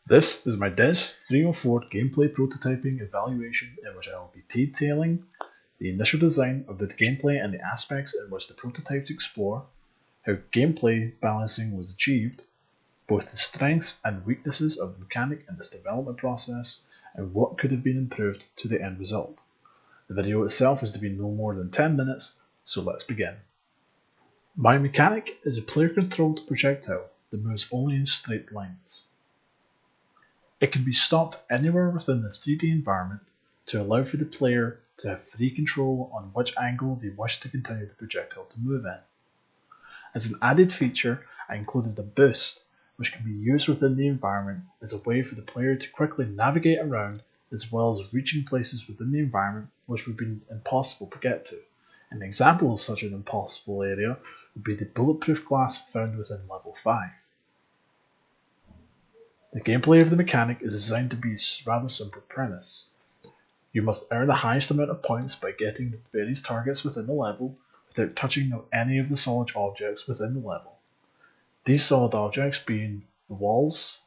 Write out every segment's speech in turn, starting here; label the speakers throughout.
Speaker 1: This is my Des304 gameplay prototyping evaluation in which I will be detailing the initial design of the gameplay and the aspects in which the prototypes explore, how gameplay balancing was achieved, both the strengths and weaknesses of the mechanic in this development process, and what could have been improved to the end result. The video itself is to be no more than 10 minutes, so let's begin. My mechanic is a player-controlled projectile that moves only in straight lines. It can be stopped anywhere within the 3D environment to allow for the player to have free control on which angle they wish to continue the projectile to move in. As an added feature, I included a boost, which can be used within the environment as a way for the player to quickly navigate around as well as reaching places within the environment which would be impossible to get to. An example of such an impossible area would be the bulletproof glass found within level 5. The gameplay of the mechanic is designed to be a rather simple premise. You must earn the highest amount of points by getting the various targets within the level without touching any of the solid objects within the level. These solid objects being the walls,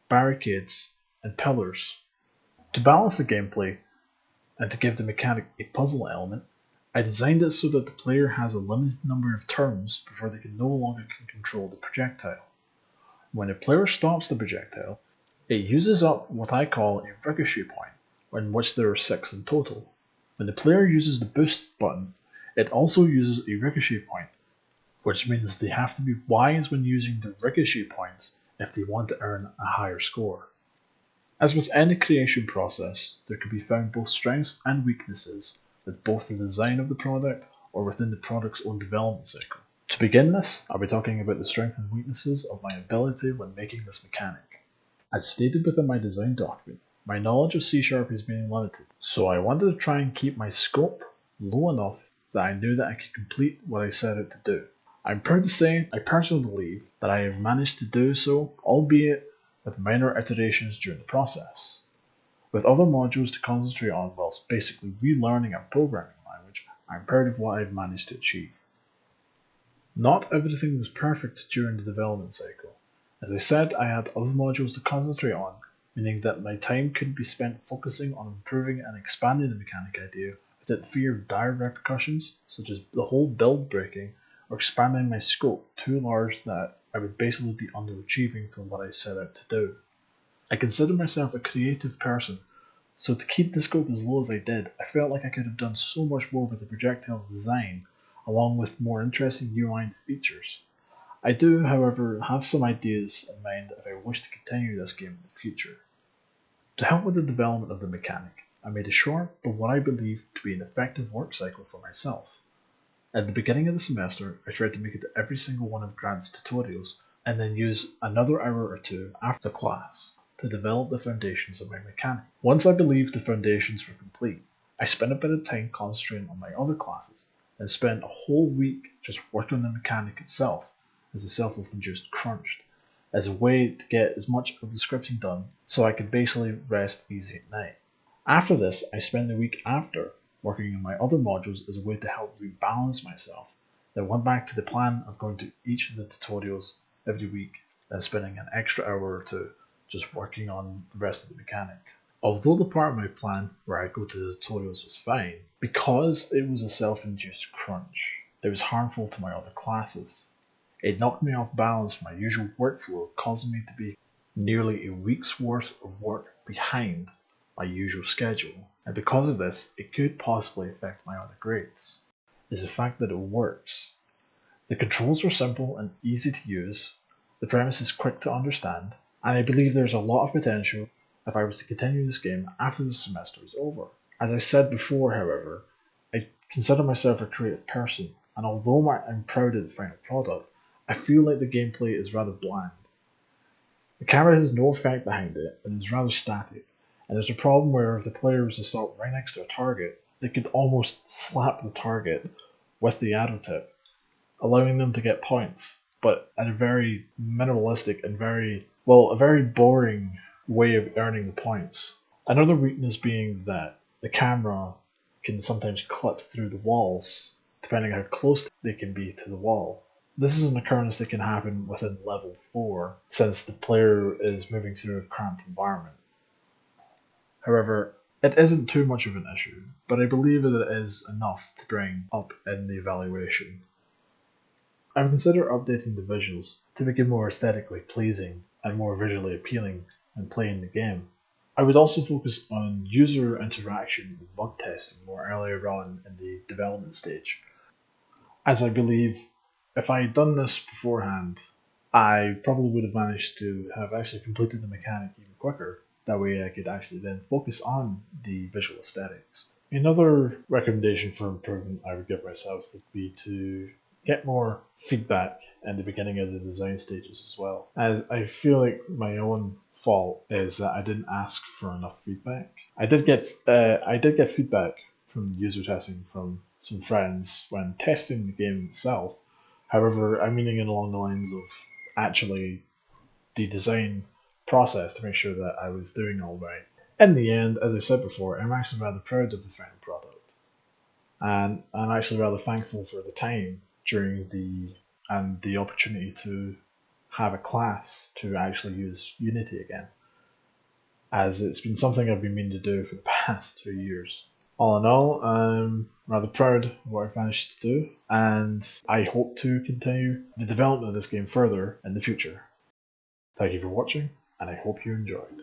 Speaker 1: barricades, and pillars. To balance the gameplay and to give the mechanic a puzzle element, I designed it so that the player has a limited number of turns before they can no longer control the projectile. When a player stops the projectile, it uses up what I call a ricochet point, in which there are 6 in total. When the player uses the boost button, it also uses a ricochet point, which means they have to be wise when using the ricochet points if they want to earn a higher score. As with any creation process, there can be found both strengths and weaknesses with both the design of the product or within the product's own development cycle. To begin this, I'll be talking about the strengths and weaknesses of my ability when making this mechanic. As stated within my design document, my knowledge of C# is being limited, so I wanted to try and keep my scope low enough that I knew that I could complete what I set out to do. I'm proud to say I personally believe that I have managed to do so, albeit with minor iterations during the process. With other modules to concentrate on whilst basically relearning a programming language, I'm proud of what I've managed to achieve. Not everything was perfect during the development cycle. As I said, I had other modules to concentrate on, meaning that my time could be spent focusing on improving and expanding the mechanic idea without fear of dire repercussions, such as the whole build breaking or expanding my scope too large that I would basically be underachieving from what I set out to do. I consider myself a creative person, so to keep the scope as low as I did, I felt like I could have done so much more with the projectile's design, along with more interesting UI features. I do, however, have some ideas in mind if I wish to continue this game in the future. To help with the development of the mechanic, I made a short but what I believe to be an effective work cycle for myself. At the beginning of the semester, I tried to make it to every single one of Grant's tutorials and then use another hour or 2 after the class to develop the foundations of my mechanic. Once I believed the foundations were complete, I spent a bit of time concentrating on my other classes and spent a whole week just working on the mechanic itself as a self-induced crunch, as a way to get as much of the scripting done so I could basically rest easy at night. After this, I spent the week after working on my other modules as a way to help rebalance myself. Then went back to the plan of going to each of the tutorials every week and spending an extra hour or 2 just working on the rest of the mechanic. Although the part of my plan where I go to the tutorials was fine, because it was a self-induced crunch, it was harmful to my other classes. It knocked me off balance from my usual workflow, causing me to be nearly a week's worth of work behind my usual schedule. And because of this, it could possibly affect my other grades, is the fact that it works. The controls are simple and easy to use, the premise is quick to understand, and I believe there's a lot of potential if I was to continue this game after the semester is over. As I said before, however, I consider myself a creative person, and although I'm proud of the final product, I feel like the gameplay is rather bland. The camera has no effect behind it and is rather static, and there's a problem where if the player was to stop right next to a target, they could almost slap the target with the arrow tip, allowing them to get points, but at a very minimalistic and a very boring way of earning the points. Another weakness being that the camera can sometimes clip through the walls, depending how close they can be to the wall. This is an occurrence that can happen within level 4 since the player is moving through a cramped environment. However, it isn't too much of an issue, but I believe that it is enough to bring up in the evaluation. I would consider updating the visuals to make it more aesthetically pleasing and more visually appealing when playing the game. I would also focus on user interaction and bug testing more earlier on in the development stage, as I believe if I had done this beforehand, I probably would have managed to have actually completed the mechanic even quicker. That way I could actually then focus on the visual aesthetics. Another recommendation for improvement I would give myself would be to get more feedback in the beginning of the design stages as well. As I feel like my own fault is that I didn't ask for enough feedback. I did get feedback from user testing from some friends when testing the game itself. However, I'm meaning it along the lines of actually the design process to make sure that I was doing all right. In the end, as I said before, I'm actually rather proud of the final product, and I'm actually rather thankful for the time during the opportunity to have a class to actually use Unity again, as it's been something I've been meaning to do for the past 2 years. All in all, I'm rather proud of what I've managed to do, and I hope to continue the development of this game further in the future. Thank you for watching, and I hope you enjoyed.